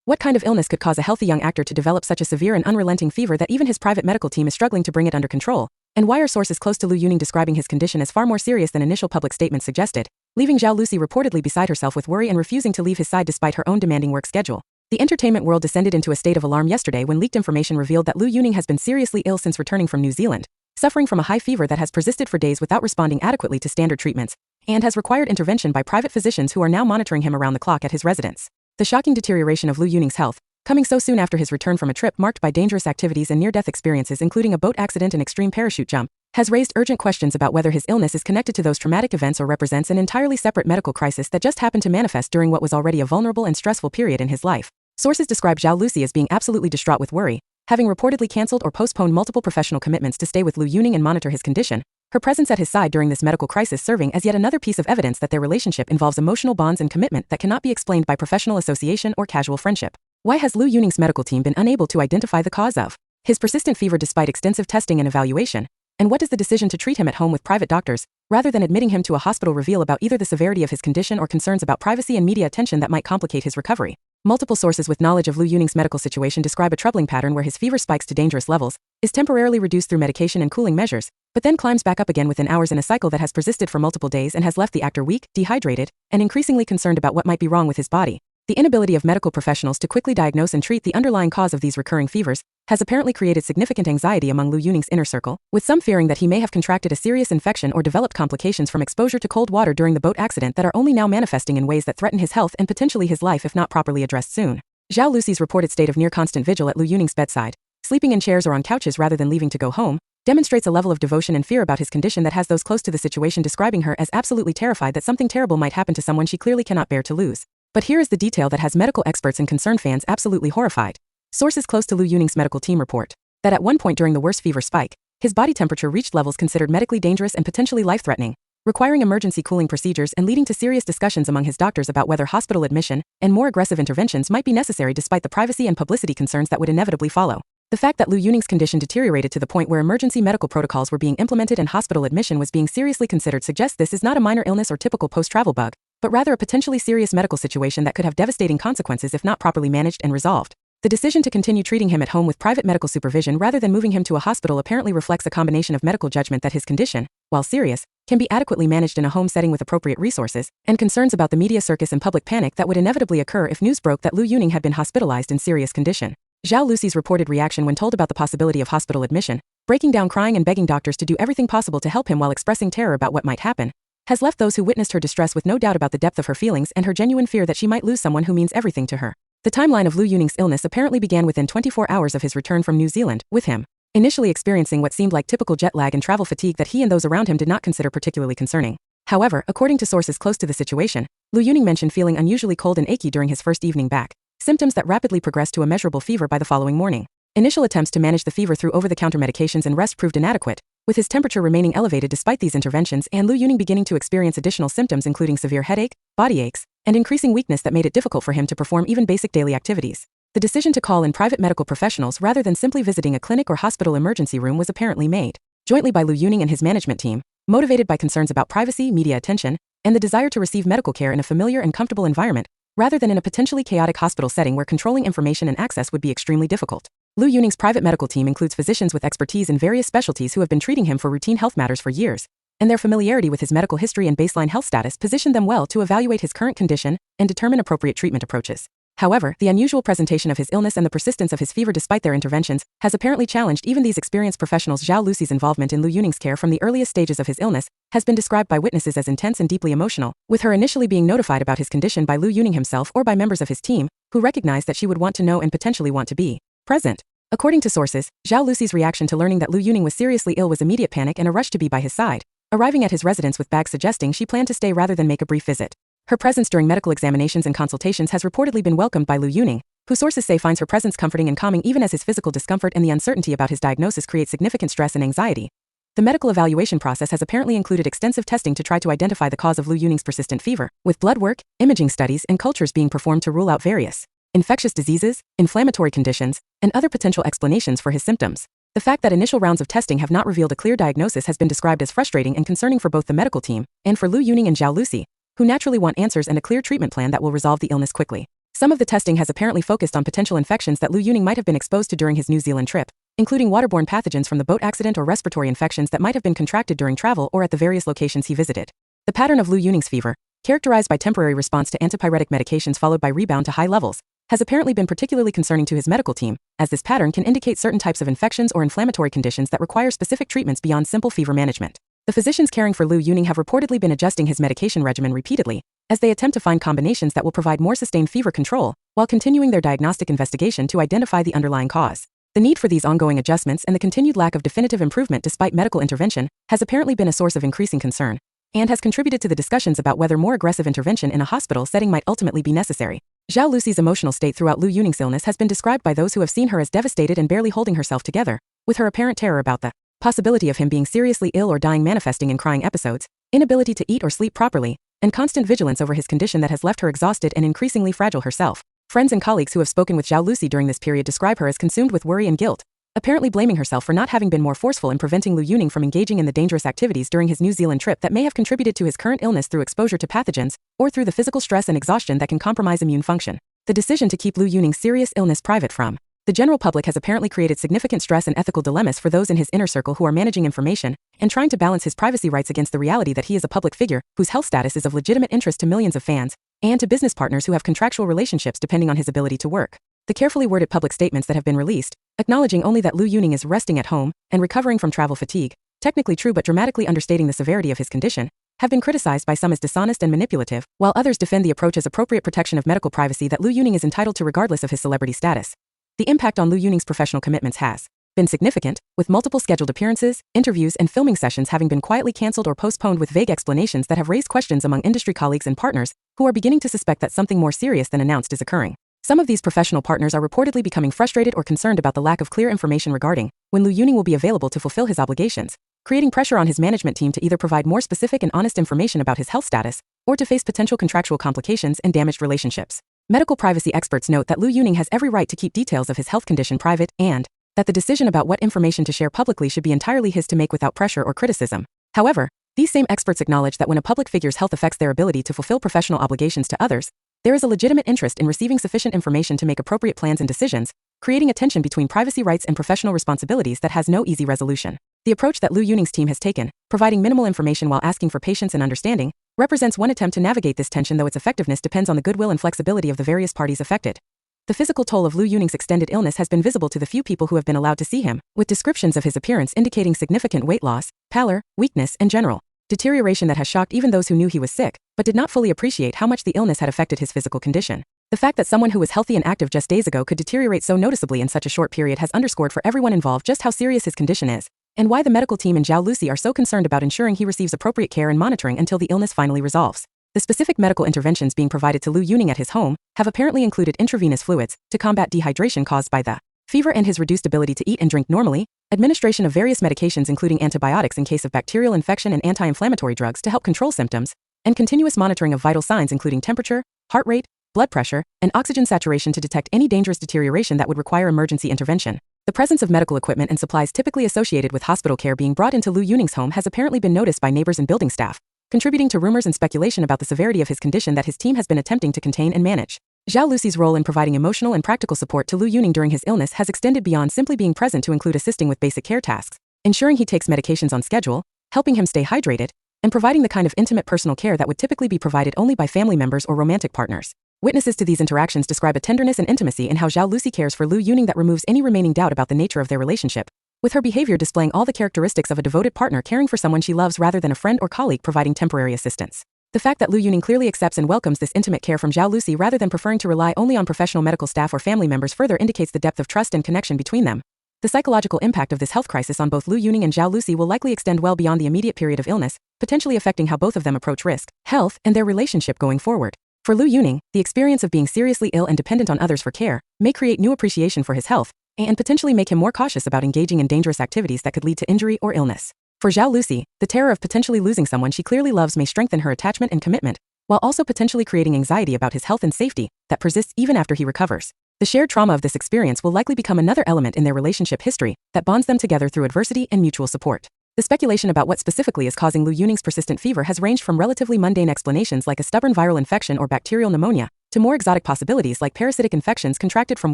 What kind of illness could cause a healthy young actor to develop such a severe and unrelenting fever that even his private medical team is struggling to bring it under control? And why are sources close to Lu Yuning describing his condition as far more serious than initial public statements suggested, leaving Zhao Lusi reportedly beside herself with worry and refusing to leave his side despite her own demanding work schedule? The entertainment world descended into a state of alarm yesterday when leaked information revealed that Lu Yuning has been seriously ill since returning from New Zealand, suffering from a high fever that has persisted for days without responding adequately to standard treatments, and has required intervention by private physicians who are now monitoring him around the clock at his residence. The shocking deterioration of Lu Yuning's health, coming so soon after his return from a trip marked by dangerous activities and near-death experiences including a boat accident and extreme parachute jump, has raised urgent questions about whether his illness is connected to those traumatic events or represents an entirely separate medical crisis that just happened to manifest during what was already a vulnerable and stressful period in his life. Sources describe Zhao Lusi as being absolutely distraught with worry, having reportedly cancelled or postponed multiple professional commitments to stay with Lu Yuning and monitor his condition, her presence at his side during this medical crisis serving as yet another piece of evidence that their relationship involves emotional bonds and commitment that cannot be explained by professional association or casual friendship. Why has Lu Yuning's medical team been unable to identify the cause of his persistent fever despite extensive testing and evaluation? And what does the decision to treat him at home with private doctors, rather than admitting him to a hospital, reveal about either the severity of his condition or concerns about privacy and media attention that might complicate his recovery? Multiple sources with knowledge of Lu Yuning's medical situation describe a troubling pattern where his fever spikes to dangerous levels, is temporarily reduced through medication and cooling measures, but then climbs back up again within hours in a cycle that has persisted for multiple days and has left the actor weak, dehydrated, and increasingly concerned about what might be wrong with his body. The inability of medical professionals to quickly diagnose and treat the underlying cause of these recurring fevers has apparently created significant anxiety among Lu Yuning's inner circle, with some fearing that he may have contracted a serious infection or developed complications from exposure to cold water during the boat accident that are only now manifesting in ways that threaten his health and potentially his life if not properly addressed soon. Zhao Lusi's reported state of near constant vigil at Lu Yuning's bedside, sleeping in chairs or on couches rather than leaving to go home, demonstrates a level of devotion and fear about his condition that has those close to the situation describing her as absolutely terrified that something terrible might happen to someone she clearly cannot bear to lose. But here is the detail that has medical experts and concerned fans absolutely horrified. Sources close to Lu Yuning's medical team report that at one point during the worst fever spike, his body temperature reached levels considered medically dangerous and potentially life-threatening, requiring emergency cooling procedures and leading to serious discussions among his doctors about whether hospital admission and more aggressive interventions might be necessary despite the privacy and publicity concerns that would inevitably follow. The fact that Lu Yuning's condition deteriorated to the point where emergency medical protocols were being implemented and hospital admission was being seriously considered suggests this is not a minor illness or typical post-travel bug, but rather a potentially serious medical situation that could have devastating consequences if not properly managed and resolved. The decision to continue treating him at home with private medical supervision rather than moving him to a hospital apparently reflects a combination of medical judgment that his condition, while serious, can be adequately managed in a home setting with appropriate resources, and concerns about the media circus and public panic that would inevitably occur if news broke that Lu Yuning had been hospitalized in serious condition. Zhao Lusi's reported reaction when told about the possibility of hospital admission, breaking down crying and begging doctors to do everything possible to help him while expressing terror about what might happen, has left those who witnessed her distress with no doubt about the depth of her feelings and her genuine fear that she might lose someone who means everything to her. The timeline of Lu Yuning's illness apparently began within 24 hours of his return from New Zealand, with him initially experiencing what seemed like typical jet lag and travel fatigue that he and those around him did not consider particularly concerning. However, according to sources close to the situation, Lu Yuning mentioned feeling unusually cold and achy during his first evening back, symptoms that rapidly progressed to a measurable fever by the following morning. Initial attempts to manage the fever through over-the-counter medications and rest proved inadequate, with his temperature remaining elevated despite these interventions and Lu Yuning beginning to experience additional symptoms including severe headache, body aches, and increasing weakness that made it difficult for him to perform even basic daily activities. The decision to call in private medical professionals rather than simply visiting a clinic or hospital emergency room was apparently made jointly by Lu Yuning and his management team, motivated by concerns about privacy, media attention, and the desire to receive medical care in a familiar and comfortable environment, rather than in a potentially chaotic hospital setting where controlling information and access would be extremely difficult. Lu Yuning's private medical team includes physicians with expertise in various specialties who have been treating him for routine health matters for years, and their familiarity with his medical history and baseline health status positioned them well to evaluate his current condition and determine appropriate treatment approaches. However, the unusual presentation of his illness and the persistence of his fever despite their interventions has apparently challenged even these experienced professionals. Zhao Lusi's involvement in Lu Yuning's care from the earliest stages of his illness has been described by witnesses as intense and deeply emotional, with her initially being notified about his condition by Lu Yuning himself or by members of his team, who recognized that she would want to know and potentially want to be present. According to sources, Zhao Lusi's reaction to learning that Lu Yuning was seriously ill was immediate panic and a rush to be by his side, arriving at his residence with bags suggesting she planned to stay rather than make a brief visit. Her presence during medical examinations and consultations has reportedly been welcomed by Lu Yuning, who sources say finds her presence comforting and calming even as his physical discomfort and the uncertainty about his diagnosis create significant stress and anxiety. The medical evaluation process has apparently included extensive testing to try to identify the cause of Lu Yuning's persistent fever, with blood work, imaging studies, and cultures being performed to rule out various infectious diseases, inflammatory conditions, and other potential explanations for his symptoms. The fact that initial rounds of testing have not revealed a clear diagnosis has been described as frustrating and concerning for both the medical team and for Lu Yuning and Zhao Lusi, who naturally want answers and a clear treatment plan that will resolve the illness quickly. Some of the testing has apparently focused on potential infections that Lu Yuning might have been exposed to during his New Zealand trip, including waterborne pathogens from the boat accident or respiratory infections that might have been contracted during travel or at the various locations he visited. The pattern of Lu Yuning's fever, characterized by temporary response to antipyretic medications followed by rebound to high levels, has apparently been particularly concerning to his medical team, as this pattern can indicate certain types of infections or inflammatory conditions that require specific treatments beyond simple fever management. The physicians caring for Lu Yuning have reportedly been adjusting his medication regimen repeatedly, as they attempt to find combinations that will provide more sustained fever control, while continuing their diagnostic investigation to identify the underlying cause. The need for these ongoing adjustments and the continued lack of definitive improvement despite medical intervention has apparently been a source of increasing concern, and has contributed to the discussions about whether more aggressive intervention in a hospital setting might ultimately be necessary. Zhao Lusi's emotional state throughout Lu Yuning's illness has been described by those who have seen her as devastated and barely holding herself together, with her apparent terror about the possibility of him being seriously ill or dying manifesting in crying episodes, inability to eat or sleep properly, and constant vigilance over his condition that has left her exhausted and increasingly fragile herself. Friends and colleagues who have spoken with Zhao Lusi during this period describe her as consumed with worry and guilt, apparently blaming herself for not having been more forceful in preventing Lu Yuning from engaging in the dangerous activities during his New Zealand trip that may have contributed to his current illness through exposure to pathogens, or through the physical stress and exhaustion that can compromise immune function. The decision to keep Lu Yuning's serious illness private from the general public has apparently created significant stress and ethical dilemmas for those in his inner circle who are managing information and trying to balance his privacy rights against the reality that he is a public figure whose health status is of legitimate interest to millions of fans, and to business partners who have contractual relationships depending on his ability to work. The carefully worded public statements that have been released, acknowledging only that Lu Yuning is resting at home and recovering from travel fatigue, technically true but dramatically understating the severity of his condition, have been criticized by some as dishonest and manipulative, while others defend the approach as appropriate protection of medical privacy that Lu Yuning is entitled to regardless of his celebrity status. The impact on Lu Yuning's professional commitments has been significant, with multiple scheduled appearances, interviews, and filming sessions having been quietly cancelled or postponed with vague explanations that have raised questions among industry colleagues and partners who are beginning to suspect that something more serious than announced is occurring. Some of these professional partners are reportedly becoming frustrated or concerned about the lack of clear information regarding when Lu Yuning will be available to fulfill his obligations, creating pressure on his management team to either provide more specific and honest information about his health status, or to face potential contractual complications and damaged relationships. Medical privacy experts note that Lu Yuning has every right to keep details of his health condition private and that the decision about what information to share publicly should be entirely his to make without pressure or criticism. However, these same experts acknowledge that when a public figure's health affects their ability to fulfill professional obligations to others, there is a legitimate interest in receiving sufficient information to make appropriate plans and decisions, creating a tension between privacy rights and professional responsibilities that has no easy resolution. The approach that Lu Yuning's team has taken, providing minimal information while asking for patience and understanding, represents one attempt to navigate this tension, though its effectiveness depends on the goodwill and flexibility of the various parties affected. The physical toll of Lu Yuning's extended illness has been visible to the few people who have been allowed to see him, with descriptions of his appearance indicating significant weight loss, pallor, weakness, and general deterioration that has shocked even those who knew he was sick, but did not fully appreciate how much the illness had affected his physical condition. The fact that someone who was healthy and active just days ago could deteriorate so noticeably in such a short period has underscored for everyone involved just how serious his condition is, and why the medical team and Zhao Lusi are so concerned about ensuring he receives appropriate care and monitoring until the illness finally resolves. The specific medical interventions being provided to Lu Yuning at his home have apparently included intravenous fluids to combat dehydration caused by the fever and his reduced ability to eat and drink normally, administration of various medications including antibiotics in case of bacterial infection and anti-inflammatory drugs to help control symptoms, and continuous monitoring of vital signs including temperature, heart rate, blood pressure, and oxygen saturation to detect any dangerous deterioration that would require emergency intervention. The presence of medical equipment and supplies typically associated with hospital care being brought into Lu Yuning's home has apparently been noticed by neighbors and building staff, contributing to rumors and speculation about the severity of his condition that his team has been attempting to contain and manage. Zhao Lusi's role in providing emotional and practical support to Lu Yuning during his illness has extended beyond simply being present to include assisting with basic care tasks, ensuring he takes medications on schedule, helping him stay hydrated, and providing the kind of intimate personal care that would typically be provided only by family members or romantic partners. Witnesses to these interactions describe a tenderness and intimacy in how Zhao Lusi cares for Lu Yuning that removes any remaining doubt about the nature of their relationship, with her behavior displaying all the characteristics of a devoted partner caring for someone she loves rather than a friend or colleague providing temporary assistance. The fact that Lu Yuning clearly accepts and welcomes this intimate care from Zhao Lusi rather than preferring to rely only on professional medical staff or family members further indicates the depth of trust and connection between them. The psychological impact of this health crisis on both Lu Yuning and Zhao Lusi will likely extend well beyond the immediate period of illness, potentially affecting how both of them approach risk, health, and their relationship going forward. For Lu Yuning, the experience of being seriously ill and dependent on others for care may create new appreciation for his health and potentially make him more cautious about engaging in dangerous activities that could lead to injury or illness. For Zhao Lusi, the terror of potentially losing someone she clearly loves may strengthen her attachment and commitment, while also potentially creating anxiety about his health and safety that persists even after he recovers. The shared trauma of this experience will likely become another element in their relationship history that bonds them together through adversity and mutual support. The speculation about what specifically is causing Lu Yuning's persistent fever has ranged from relatively mundane explanations like a stubborn viral infection or bacterial pneumonia, to more exotic possibilities like parasitic infections contracted from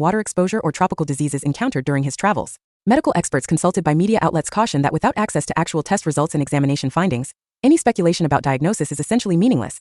water exposure or tropical diseases encountered during his travels. Medical experts consulted by media outlets caution that without access to actual test results and examination findings, any speculation about diagnosis is essentially meaningless.